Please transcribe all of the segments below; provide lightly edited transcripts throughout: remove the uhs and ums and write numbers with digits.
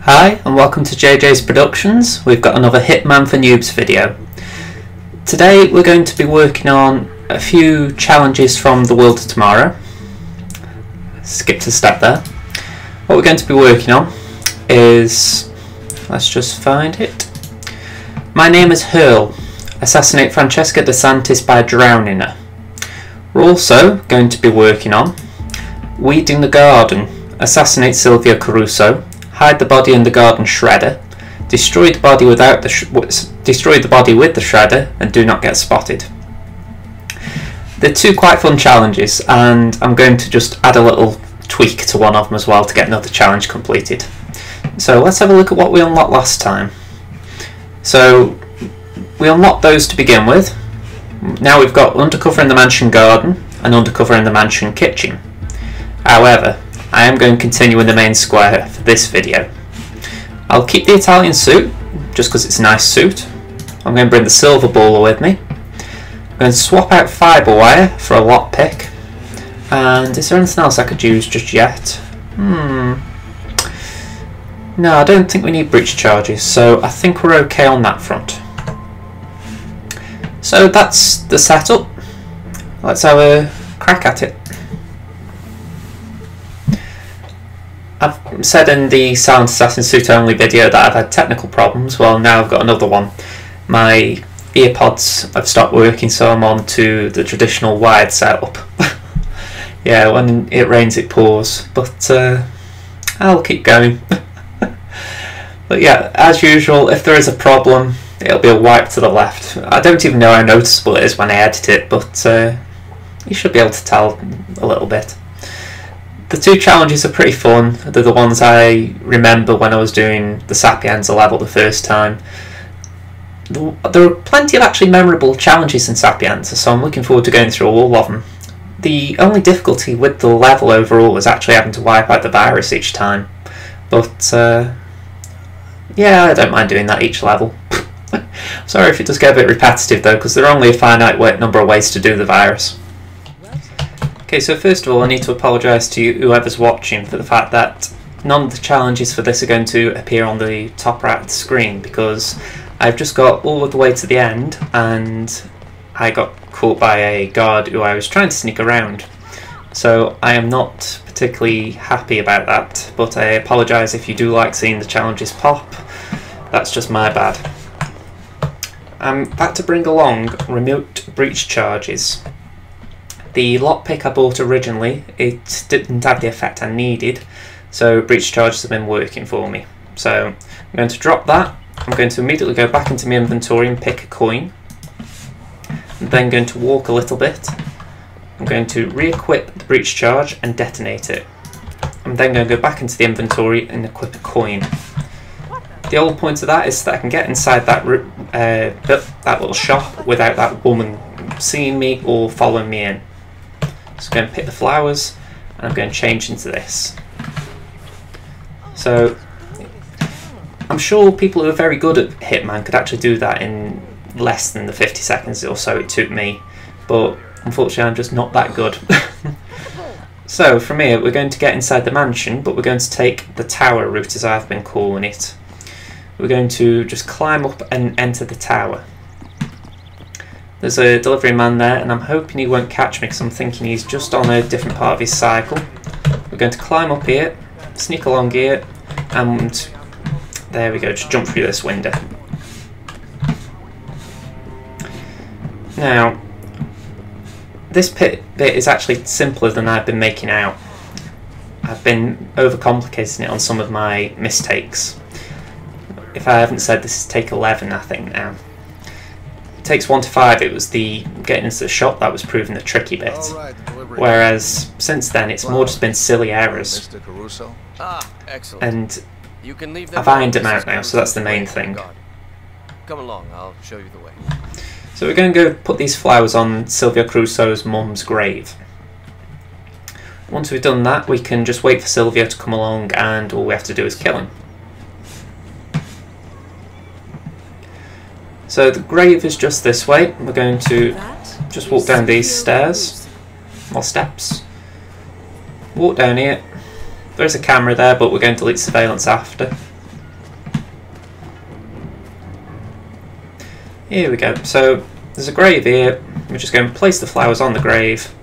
Hi and welcome to JJ's Productions. We've got another Hitman for Newbs video. Today we're going to be working on a few challenges from the world of tomorrow. Skipped a step there. What we're going to be working on is, let's just find it. My name is Hurl. Assassinate Francesca De Santis by drowning her. We're also going to be working on weeding the garden. Assassinate Silvio Caruso. Hide the body in the garden shredder, destroy the body with the shredder, and do not get spotted. They're two quite fun challenges, and I'm going to just add a little tweak to one of them as well to get another challenge completed. So let's have a look at what we unlocked last time. So we unlocked those to begin with. Now we've got undercover in the mansion garden and undercover in the mansion kitchen. However, I am going to continue in the main square for this video. I'll keep the Italian suit, just because it's a nice suit. I'm going to bring the silver baller with me. I'm going to swap out fibre wire for a lockpick. And is there anything else I could use just yet? No, I don't think we need breach charges, so I think we're okay on that front. So that's the setup. Let's have a crack at it. I've said in the Silent Assassin Suit Only video that I've had technical problems. Well, now I've got another one. My earpods have stopped working, so I'm on to the traditional wired setup. Yeah, when it rains it pours, but I'll keep going. But yeah, as usual, if there is a problem, it'll be a wipe to the left. I don't even know how noticeable it is when I edit it, but you should be able to tell a little bit. The two challenges are pretty fun. They're the ones I remember when I was doing the Sapienza level the first time. There are plenty of actually memorable challenges in Sapienza, so I'm looking forward to going through all of them. The only difficulty with the level overall is actually having to wipe out the virus each time. But yeah, I don't mind doing that each level. Sorry if it does get a bit repetitive though, because there are only a finite number of ways to do the virus. Okay, so first of all I need to apologise to whoever's watching for the fact that none of the challenges for this are going to appear on the top right of the screen, because I've just got all of the way to the end and I got caught by a guard who I was trying to sneak around. So I am not particularly happy about that, but I apologise if you do like seeing the challenges pop. That's just my bad. I'm about to bring along remote breach charges. The lockpick I bought originally, it didn't have the effect I needed, so breach charges have been working for me. So I'm going to drop that. I'm going to immediately go back into my inventory and pick a coin. I'm then going to walk a little bit. I'm going to re-equip the breach charge and detonate it. I'm then going to go back into the inventory and equip a coin. The whole point of that is that I can get inside that little shop without that woman seeing me or following me in. So I'm going to pick the flowers and I'm going to change into this. So I'm sure people who are very good at Hitman could actually do that in less than the 50 seconds or so it took me, but unfortunately I'm just not that good. So from here we're going to get inside the mansion, but we're going to take the tower route as I've been calling it. We're going to just climb up and enter the tower. There's a delivery man there and I'm hoping he won't catch me because I'm thinking he's just on a different part of his cycle. We're going to climb up here, sneak along here, and there we go, just jump through this window. Now, this bit is actually simpler than I've been making out. I've been overcomplicating it on some of my mistakes. If I haven't said, this is take 11 I think now. Takes 1 to 5, it was the getting into the shop that was proving the tricky bit. Whereas since then it's more just been silly errors. And I've ironed them out now, so that's the main thing. Come along, I'll show you the way. So we're going to go put these flowers on Silvio Caruso's mum's grave. Once we've done that, we can just wait for Silvio to come along and all we have to do is kill him. So the grave is just this way. We're going to just walk down these stairs, or steps. Walk down here. There is a camera there, but we're going to delete surveillance after. Here we go. So there's a grave here. We're just going to place the flowers on the grave.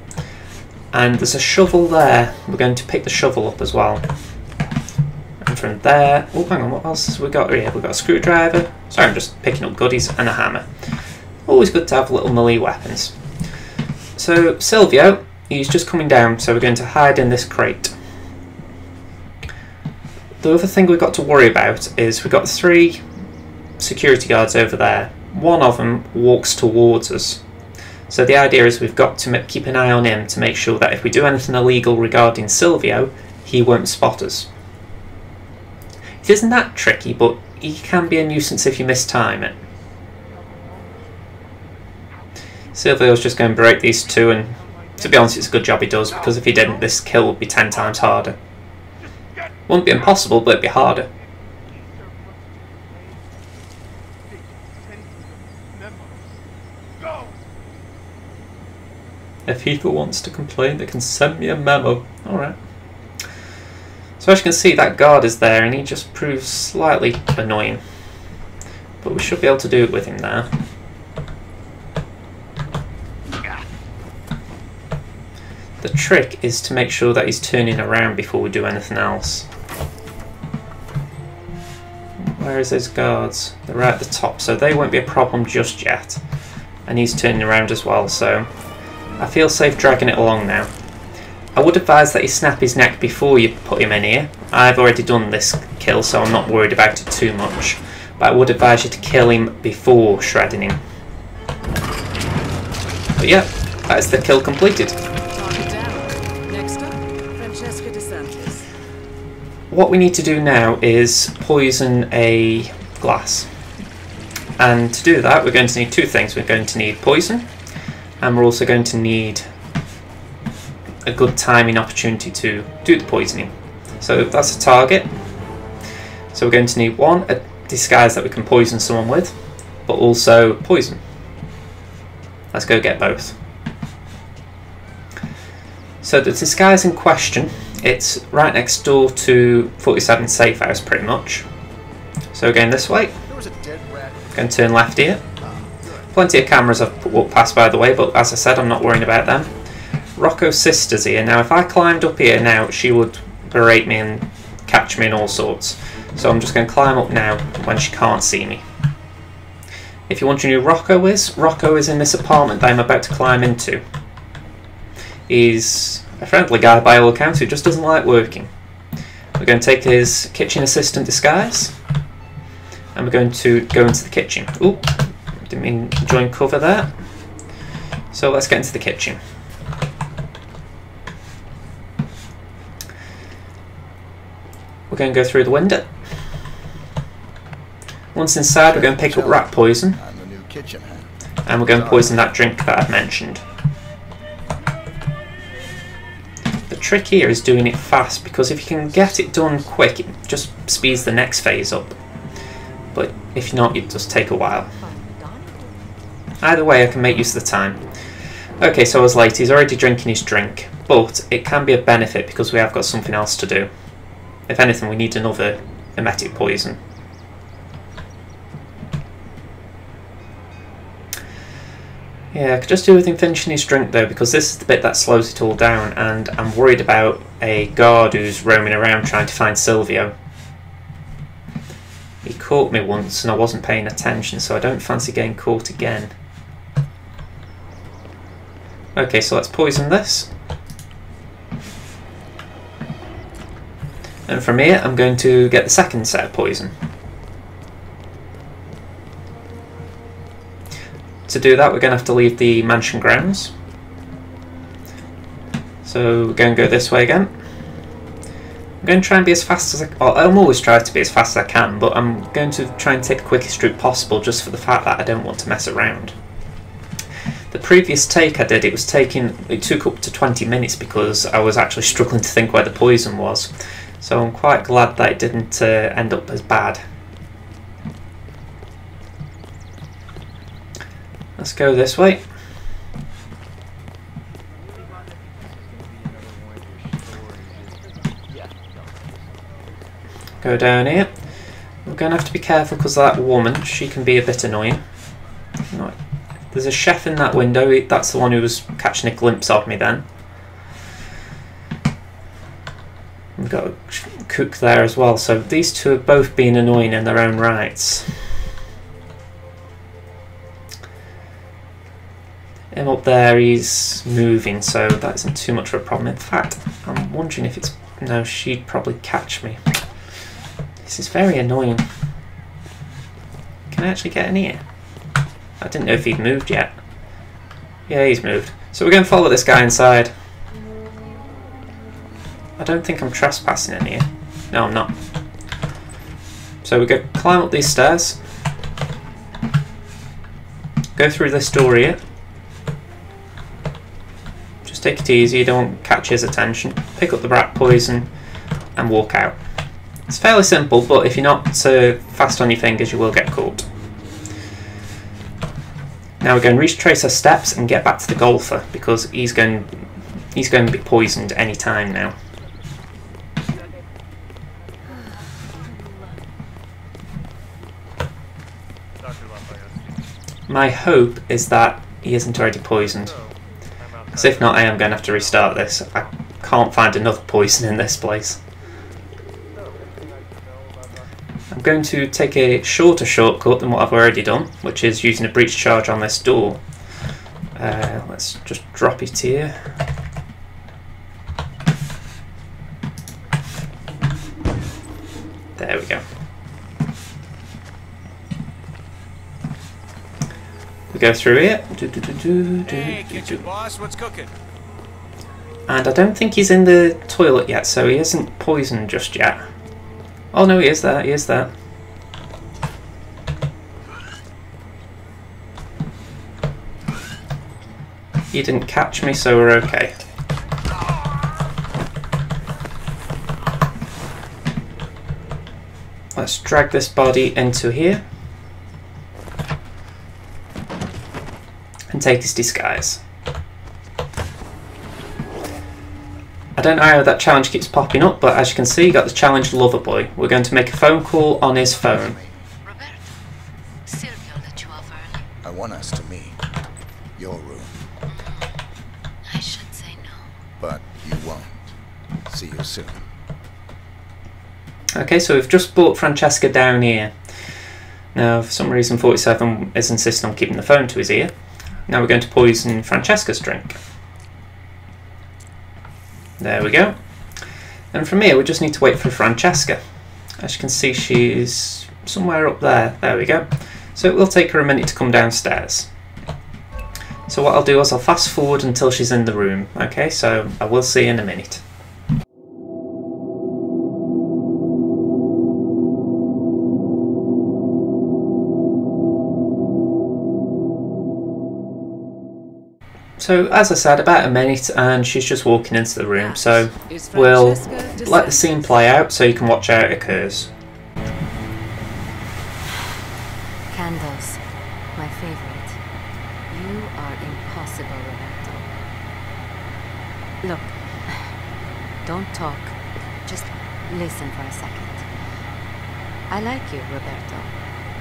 And there's a shovel there. We're going to pick the shovel up as well. And from there... Oh, hang on, what else have we got here? We've got a screwdriver. Sorry, I'm just picking up goodies. And a hammer. Always good to have little melee weapons. So, Silvio, he's just coming down, so we're going to hide in this crate. The other thing we've got to worry about is we've got 3 security guards over there. One of them walks towards us. So the idea is we've got to keep an eye on him to make sure that if we do anything illegal regarding Silvio, he won't spot us. It isn't that tricky, but he can be a nuisance if you mistime it. Silvio's just going to break these 2, and to be honest, it's a good job he does, because if he didn't, this kill would be 10 times harder. Wouldn't be impossible, but it'd be harder. If Heathel wants to complain, they can send me a memo. Alright. So as you can see, that guard is there, and he just proves slightly annoying. But we should be able to do it with him now. The trick is to make sure that he's turning around before we do anything else. Where is those guards? They're right at the top, so they won't be a problem just yet. And he's turning around as well, so I feel safe dragging it along now. I would advise that you snap his neck before you put him in here. I've already done this kill, so I'm not worried about it too much. But I would advise you to kill him before shredding him. But yeah, that is the kill completed. Next up, Francesca De Santis. What we need to do now is poison a glass. And to do that, we're going to need 2 things. We're going to need poison, and we're also going to need a good timing opportunity to do the poisoning. So that's a target. So we're going to need 1, a disguise that we can poison someone with, but also poison. Let's go get both. So the disguise in question, it's right next door to 47 safe house pretty much. So we're going this way. Going to turn left here. Plenty of cameras I've walked past, by the way, but as I said, I'm not worrying about them. Rocco's sister's here. Now, if I climbed up here now, she would berate me and catch me and all sorts. So I'm just going to climb up now when she can't see me. If you're wondering who Rocco is in this apartment that I'm about to climb into. He's a friendly guy by all accounts who just doesn't like working. We're going to take his kitchen assistant disguise, and we're going to go into the kitchen. Oop, didn't mean to join cover there. So let's get into the kitchen. We're going to go through the window. Once inside, we're going to pick up rat poison, and we're going to poison that drink that I've mentioned. The trick here is doing it fast, because if you can get it done quick, it just speeds the next phase up. But if not, it does take a while. Either way, I can make use of the time. Okay, so I was late. He's already drinking his drink, but it can be a benefit because we have got something else to do. If anything, we need another emetic poison. Yeah, I could just do with him finishing his drink though, because this is the bit that slows it all down, and I'm worried about a guard who's roaming around trying to find Silvio. He caught me once and I wasn't paying attention, so I don't fancy getting caught again. Okay, so let's poison this. And from here I'm going to get the second set of poison. To do that, we're going to have to leave the mansion grounds. So we're going to go this way again. I'm going to try and be as fast as I'm always trying to be as fast as I can, but I'm going to try and take the quickest route possible just for the fact that I don't want to mess around. The previous take I did, it took up to 20 minutes because I was actually struggling to think where the poison was. So I'm quite glad that it didn't end up as bad. Let's go this way. Go down here. We're going to have to be careful because that woman, she can be a bit annoying. No, there's a chef in that window. That's the one who was catching a glimpse of me then. We've got a cook there as well. So these two have both been annoying in their own rights. Him up there, he's moving, so that isn't too much of a problem. In fact, I'm wondering if it's... No, she'd probably catch me. This is very annoying. Can I actually get in here? I didn't know if he'd moved yet. Yeah, he's moved. So we're going to follow this guy inside. I don't think I'm trespassing in here. No, I'm not. So we're going to climb up these stairs. Go through this door here. Just take it easy, you don't catch his attention. Pick up the rat poison and walk out. It's fairly simple, but if you're not fast on your fingers, you will get caught. Now we're going to retrace our steps and get back to the golfer because he's going to be poisoned any time now. My hope is that he isn't already poisoned. Because if not, I am going to have to restart this. I can't find another poison in this place. I'm going to take a shorter shortcut than what I've already done, which is using a breach charge on this door. Let's just drop it here. There we go. We go through here. Hey, kitchen boss, what's cooking? And I don't think he's in the toilet yet, so he isn't poisoned just yet. Oh no, he is there, he is there. He didn't catch me, so we're okay. Let's drag this body into here. And take his disguise. I don't know how that challenge keeps popping up, but as you can see, you got the challenge lover boy. We're going to make a phone call on his phone. Roberto, Silvio let you off early. I want us to meet. Your room. I should say no. But you won't. See you soon. Okay, so we've just brought Francesca down here. Now, for some reason, 47 is insisting on keeping the phone to his ear. Now we're going to poison Francesca's drink. There we go. And from here we just need to wait for Francesca. As you can see, she's somewhere up there. There we go. So it will take her a minute to come downstairs. So what I'll do is I'll fast forward until she's in the room. Okay, so I will see you in a minute. So as I said, about a minute and she's just walking into the room, so we'll let the scene play out so you can watch how it occurs. Candles, my favorite. You are impossible, Roberto. Look, don't talk, just listen for a second. I like you, Roberto.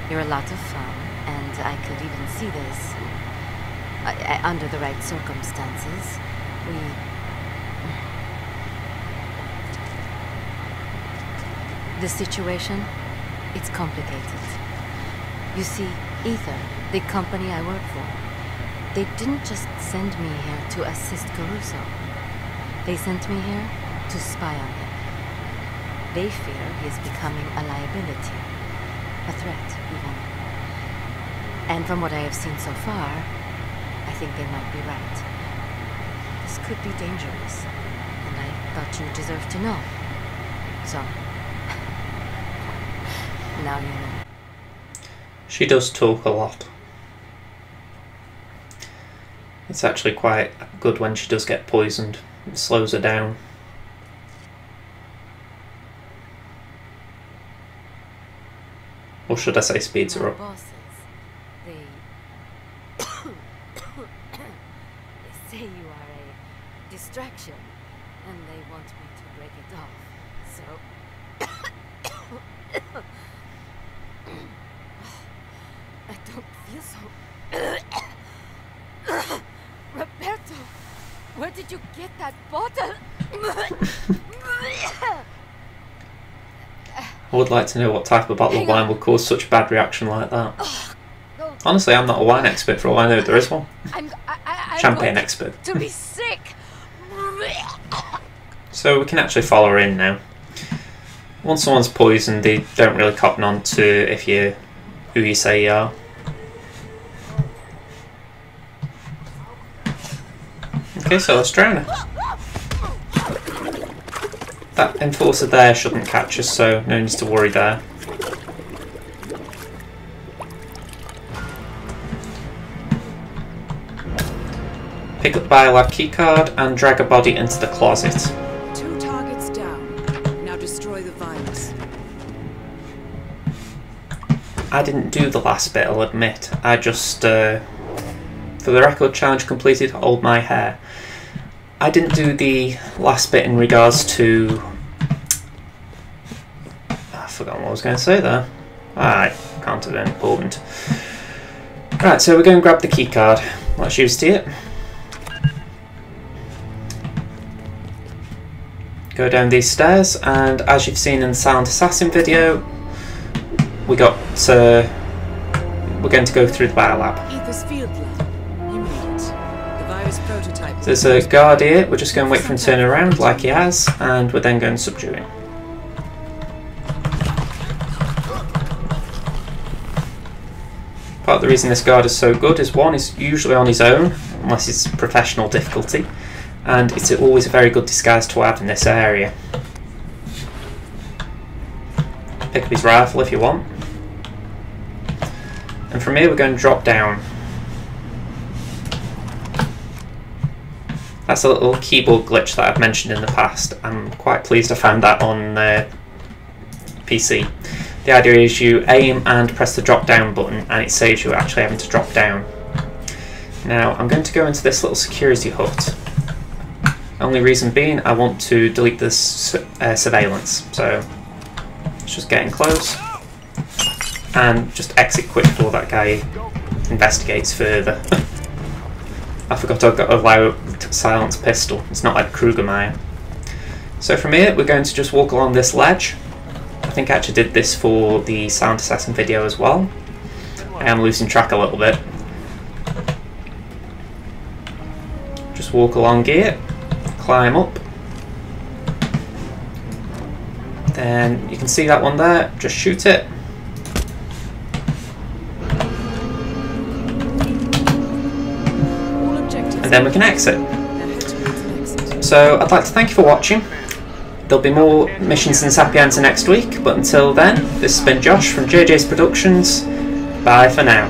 You're a lot of fun, and I could even see this. Under the right circumstances, the situation, it's complicated. You see, Ether, the company I work for, they didn't just send me here to assist Caruso. They sent me here to spy on him. They fear he is becoming a liability, a threat even. And from what I have seen so far, I think they might be right. This could be dangerous, and I thought you deserved to know. So, now you know. She does talk a lot. It's actually quite good when she does get poisoned. It slows her down. Or should I say speeds her up? Bosses, they say you are a distraction, and they want me to break it off. So I don't feel so did you get that bottle? I would like to know what type of bottle of wine would cause such a bad reaction like that. Honestly, I'm not a wine expert. For all I know, there is one. I'm Champagne expert. to be sick. So we can actually follow her in now. Once someone's poisoned, they don't really cotton on to if you who you say you are. Okay, so let's drown her. That enforcer there shouldn't catch us, so no need to worry there. Pick up the biolab keycard and drag a body into the closet. 2 targets down. Now destroy the virus. I didn't do the last bit, I'll admit. I just, for the record, challenge completed, hold my hair. I didn't do the last bit in regards to... I forgot what I was going to say there. Alright, can't have been important. Right, so we're going to grab the keycard. Let's use it. Go down these stairs, and as you've seen in the Silent Assassin video, we're going to go through the biolab. Ether's field lab. You made it. The virus prototype. There's a guard here. We're just going to wait for him to turn around like he has, and we're then going to subdue him. Part of the reason this guard is so good is one, he's usually on his own, unless it's professional difficulty, and it's always a very good disguise to have in this area. Pick up his rifle if you want. And from here we're going to drop down. That's a little keyboard glitch that I've mentioned in the past. I'm quite pleased I found that on PC. The idea is you aim and press the drop down button and it saves you actually having to drop down. Now I'm going to go into this little security hut. Only reason being I want to delete this surveillance. So let's just get in close and just exit quick before that guy investigates further. I forgot I've got to allow to silence pistol. It's not like Krugermeyer. So from here we're going to just walk along this ledge. I think I actually did this for the Silent Assassin video as well. I am losing track a little bit. Just walk along here, climb up. Then you can see that one there, just shoot it. And then we can exit. So I'd like to thank you for watching. There'll be more missions in Sapienza next week, but until then, this has been Josh from JJ's Productions. Bye for now.